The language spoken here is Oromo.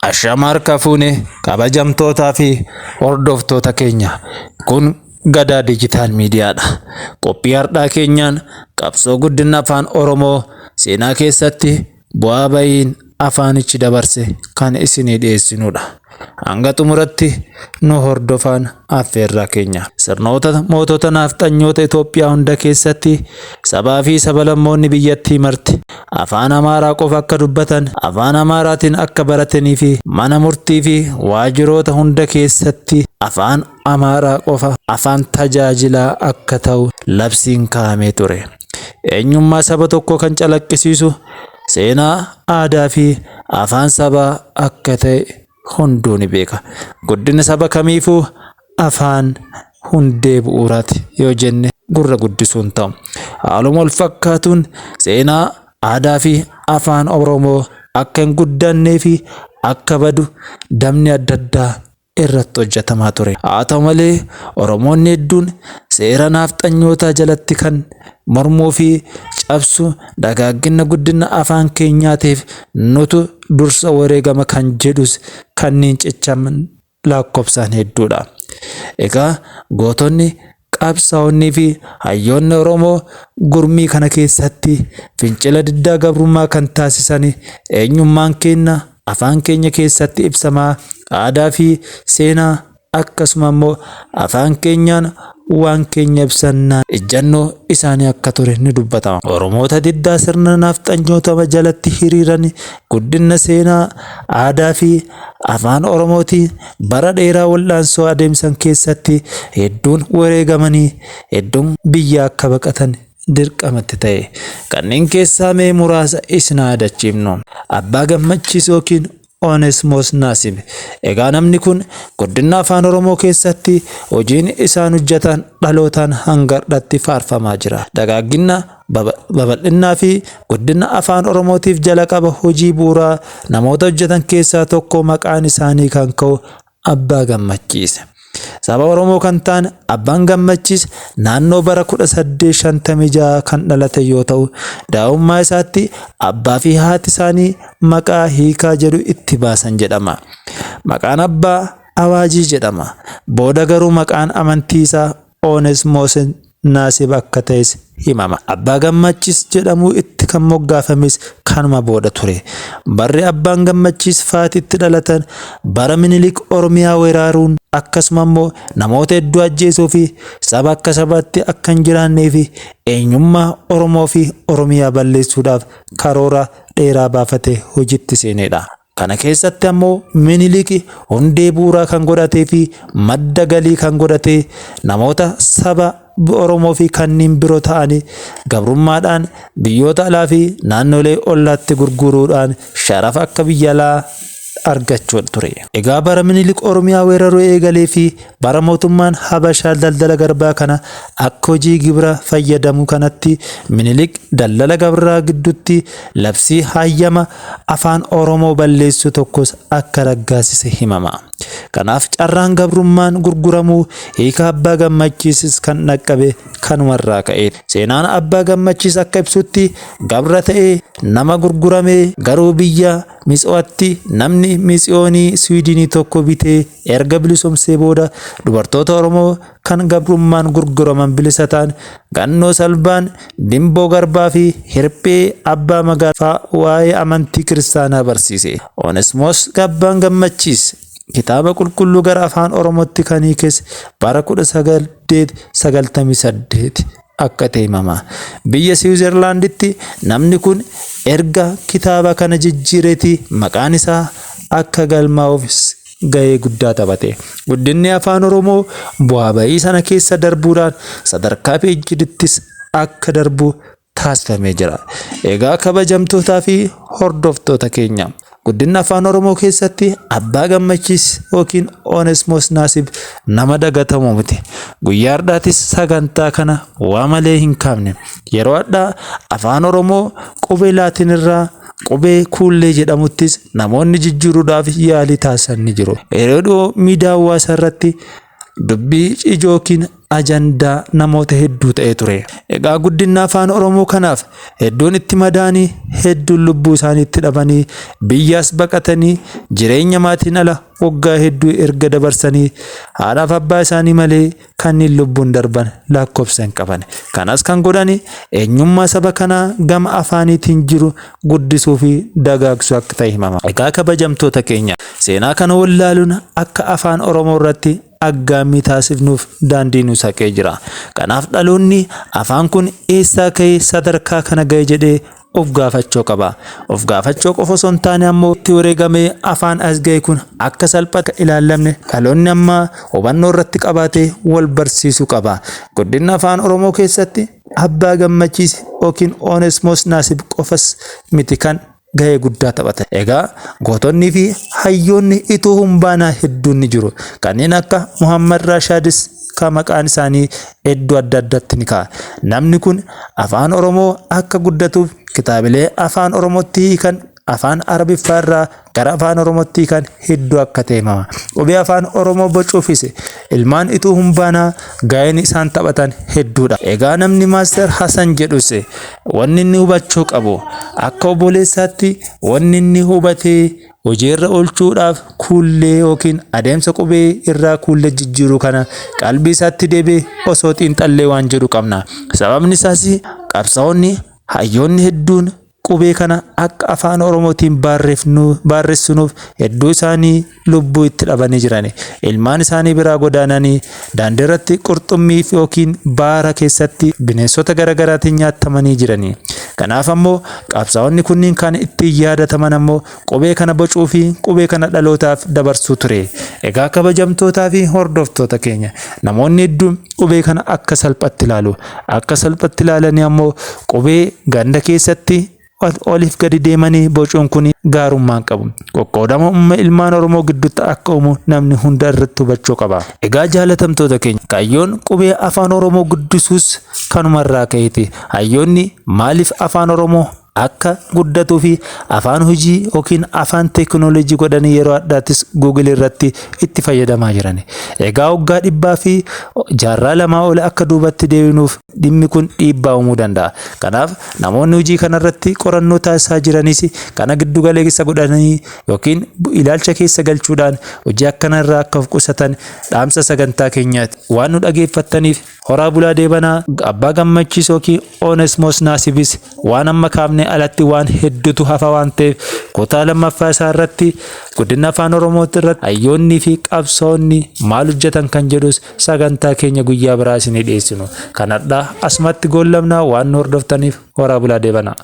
Ashaamar kafuune kabajamtootaa fi hordoftoota keenya kun Gadaa Digital Miidiyaadha. Qophii har'aa keenyaan qabsoo guddina afaan Oromoo seenaa keessatti bu'aa ba'iin afaanichi dabarse kan isinii dhiyeessinudha. Hanga xumuratti nu hordofaan affeerraa keenya. Sirnoota mootota nafxanyoota Itoophiyaa hunda keessatti sabaa fi sablammoonni biyyattii marti afaan Amaaraa qofa akka dubbatan, afaan Amaaraatiin akka baratanii fi mana murtii fi waajjiroota hunda keessatti afaan Amaaraa qofa afaan tajaajilaa akka ta'u labsiin kaa'amee ture. Eenyummaa saba tokkoo kan calaqqisiisu seenaa, aadaa fi afaan sabaa akka ta'e hunduu ni beeka. Guddina saba kamiifuu afaan hundee bu'uuraati yoo jenne gurra guddisuun ta'u. Haaluma wal fakkaatuun seenaa, aadaa fi afaan Oromoo akka hin guddannee fi akka badu damni adda addaa irratti hojjetamaa ture. Haa ta'u malee Oromoonni hedduun seera nafxanyootaa jalatti kan mormuu fi cabsu dagaaggina guddina afaan keenyaatiif nutu dursa wareegama kan jedhus kanneen cichaman lakkoofsaan hedduudha. Egaa gootonni, qabsaa'onni fi hayyoonni Oromoo gurmii kana keessatti fincila diddaa gabrummaa kan taasisan eenyummaan keenya afaan keenya keessatti ibsamaa, aadaa fi seenaa akkasuma immoo afaan keenyaan waan keenya ibsannaa ejjannoo isaanii akka ture ni dubbatama. Oromoota diddaa sirna nafxanyoota jalatti hiriiran guddina seenaa, aadaa fi afaan Oromootiin bara dheeraa wal'aansoo adeemsan keessatti hedduun wareegamanii hedduun biyya akka baqatan dirqamatti ta'e. Kanneen keessaa mee muraasa isin yaadachiifnu. Abbaa Gammachiis yookiin Onesmoos Naasib. Egaa namni kun guddina afaan Oromoo keessatti hojiin isaan hojjetan dhalootaan hanga har'aatti faarfamaa jira. Dagaaggina, babal'inaa fi guddina afaan Oromootiif jala qaba hojii bu'uuraa namoota hojjetan keessaa tokko maqaan isaanii kan ka'u Abbaa Gammachiis. Saba Oromoo kan ta'an Abbaan Gammachiis naannoo bara 1856 kan dhalate yoo ta'u, daa'ummaa isaatti abbaa fi haati isaanii maqaa hiikaa jedhu itti baasan jedhama. Maqaan abbaa Awaajii jedhama. Booda garuu maqaan amantii isaa Onesmoos Naasib akka ta'es himama. Abbaa Gammachiis jedhamu itti kan moggaafames kanuma booda ture. Barri Abbaan Gammachiis faatitti dhalatan bara Minilik Oromiyaa weeraruun akkasuma immoo namoota hedduu ajjeesuu fi saba akka sabaatti akka hin jiraannee fi eenyummaa Oromoo fi Oromiyaa balleessuudhaaf karoora dheeraa baafate hojiitti seenedha. Kana keessatti ammoo Minilik hundee bu'uuraa kan godhatee fi madda galii kan godhatee namoota saba Oromoo fi kanneen biroo ta'anii gabrummaadhaan biyyoota alaa fi naannolee ollaatti gurguruudhaan sharafa akka biyya alaa argachuu ture. Egaa bara Minilik Oromiyaa weeraruu eegalee fi bara mootummaan Habashaa daldala garbaa kana akka hojii gibira fayyadamu kanatti Minilik daldala gabraa gidduutti labsii hayyama afaan Oromoo balleessu tokkos akka raggaasise himama. Kanaaf carraan gabrummaan gurguramuu hiika Abbaa Gammachiis kan dhaqqabe kanumarraa ka'e. Seenaan Abbaa Gammachiis akka ibsutti gabra ta'ee nama gurguramee garuu biyya Mitso'atti namni Mitsiyoonii Swiidinii tokko bitee erga bilisoomsee booda dubartoota Oromoo kan gabrummaan gurguraman bilisa ta'an Gannoo Salbaan, Dimboo Garbaa fi Hirphee Abbaa Magaalaa waa'ee amantii kiristaanaa barsiise. Onesmoos Abbaan Gammachiis kitaaba qulqulluu gara afaan Oromootti kan hiikes bara 1998 akka ta'e himama. Biyya Siwiizerlaanditti namni kun erga kitaaba kana jijjiireeti maqaan isaa akka galmaa'uufis gahee guddaa taphate. Guddinni afaan Oromoo bu'aa ba'ii sana keessa darbuudhaan sadarkaa PhD'ttis akka darbu taasifamee jira. Egaa kabajamtootaa fi hordoftoota keenya, guddina afaan Oromoo keessatti Abbaa Gammachiis yookiin Onesmoos Naasib nama dagatamu miti. Guyyaa har'aatis sagantaa kana waa malee hin kaafne. Yeroo har'aa afaan Oromoo qubee Laatiin irraa qubee kuullee jedhamuttis namoonni jijjiiruudhaaf yaalii taasisan ni jiru. Yeroo miidiyaa hawaasaa irratti dubbii ijoo yookiin ajandaa namoota hedduu ta'ee ture. Egaa guddina afaan Oromoo kanaaf hedduun itti madaanii, hedduun lubbuu isaanii itti dhabanii, biyyaas baqatanii, jireenya maatiin ala waggaa hedduu erga dabarsanii haadhaaf abbaa isaanii malee kanneen lubbuun darban lakkoofsa hin qaban. Kanas kan godhani eenyummaa saba kanaa gama afaaniitiin jiru guddisuu fi dagaagsuu akka ta'e himama. Egaa kabajamtoota keenya seenaa kana wallaaluun akka afaan Oromoo irratti aggaammii taasifnuuf daandii nu saqee jira. Kanaaf dhaloonni afaan kun eessaa ka'ee sadarkaa kana ga'e jedhee of gaafachuu qaba. Of gaafachuu qofa osoo hin taane ammoo itti wareegamee afaan as ga'e kun akka salphata ilaallamne dhaloonni amma hubannoo irratti qabaatee wal barsiisuu qaba. Guddina afaan Oromoo keessatti Abbaa Gammachiis yookiin Onesmoos Naasib qofas miti kan gahee guddaa taphata. Egaa gootonni fi hayyoonni ituu humbaanaa hedduun ni jiru. Kanneen akka Muhammad Rashaadis kan maqaan isaanii iddoo adda addaatti ni ka'a. Namni kun afaan Oromoo akka guddatuuf kitaabilee afaan Oromootti hiikan afaan Arabiffaa irraa gara afaan Oromootti kan hedduu akka ta'e himama. Qubee afaan Oromoo bocuufis ilmaan ituu humbaanaa gaheen isaan taphatan hedduudha. Egaa namni Maaster Hasan jedhus wanni inni hubachuu qabu akka obboleessaatti wanni inni hubatee hojiirra oolchuudhaaf kuullee yookiin adeemsa qubee irraa kuullee jijjiiruu kana qalbii isaatti deebi'ee osoo xiinxallee waan jedhu qabna. Sababni isaas qabsaa'onni hayyoonni hedduun qubee kana akka afaan Oromootiin barreessinuuf hedduu isaanii lubbuu itti dhabanii jiran. Ilmaan isaanii biraa godaananii daandii irratti qurxummii yookiin baara keessatti bineensota garaagaraatiin nyaatamanii jirani. Kanaaf ammoo qabsaa'onni kunniin kan ittiin yaadataman ammoo qubee kana bocuu fi qubee kana dhalootaaf dabarsuu ture. Egaa kabajamtootaa fi hordoftoota keenya namoonni hedduun qubee kana akka salphatti ilaalu. Akka salphatti ilaalanii ammoo qubee ganda keessatti oliif gadi deemanii bocuun kun gaarummaan qabu. Qoqqoodama ilmaan Oromoo gidduutti akka uumu namni hunda irratti hubachuu qaba. Egaa jaalatamtoota keenya kaayyoon qubee afaan Oromoo guddisuus kanumarraa ka'eeti. Hayyoonni maaliif afaan Oromoo akka guddatuu fi afaan hojii yookiin afaan teekinooloojii godhanii yeroo addaattis Google irratti itti fayyadamaa jiran. Egaa waggaa 100 fi jaarraa 2 ol akka duubatti deebinuuf dhimmi kun dhiibbaa uumuu danda'a. Kanaaf namoonni hojii kanarratti qorannoo taasisaa jiranis kana giddu galeessa godhanii yookiin ilaalcha keessa galchuudhaan hojii akkanarraa akka of qusatan dhaamsa sagantaa keenyaati. Waan nu dhageeffattaniif horaa bulaa deebanaa. Abbaa Gammachiis yookiin Onesmoos Naasibis waan amma kaafne alatti waan hedduutu hafa waan ta'eef kutaa lammaffaa isaa irratti guddina afaan Oromoo irratti hayyoonnii fi qabsaa'onni maal hojjetan kan jedhus sagantaa keenya guyyaa biraa isinii dhiyeessinu. Kanadhaa asumatti goolabnaa waan nu hordoftaniif horaa bulaa deebanaa.